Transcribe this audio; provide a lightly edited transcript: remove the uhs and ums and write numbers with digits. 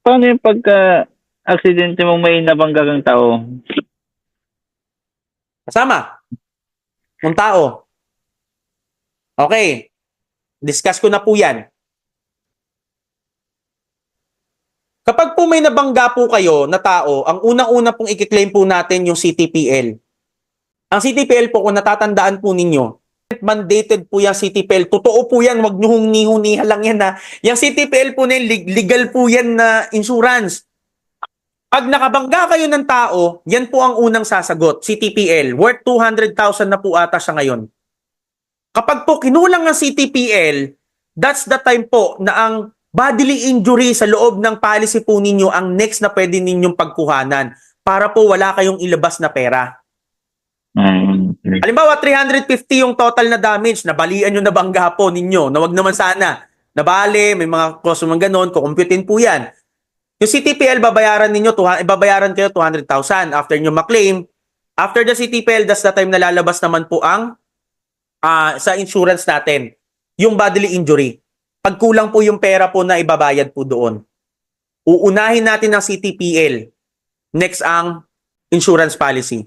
Paano yung pagka aksidente mong may nabangga kang tao? Kasama, ng tao. Okay, discuss ko na po yan. Kapag po may nabangga po kayo na tao, ang unang-una pong i-claim po natin yung CTPL. Ang CTPL po, kung natatandaan po ninyo, mandated po yung CTPL. Totoo po yan, wag nyo huni-hunihan lang yan ha. Yung CTPL po na yun, legal po yan na insurance. Pag nakabangga kayo ng tao, yan po ang unang sasagot, CTPL. Worth 200,000 na po ata siya ngayon. Kapag po kinulang ang CTPL, that's the time po na ang bodily injury sa loob ng policy po ninyo ang next na pwede ninyong pagkuhanan para po wala kayong ilabas na pera. Halimbawa, 350 yung total na damage, nabalian yung nabangga po ninyo, na wag naman sana. Nabali, may mga cost mga ganon, kukumputin po yan. Yung CTPL, babayaran ninyo, ibabayaran kayo 200,000 after nyo maklaim. After the CTPL, that's the time na lalabas naman po ang sa insurance natin, yung bodily injury. Pag kulang po yung pera po na ibabayad po doon. Uunahin natin ang CTPL. Next ang insurance policy.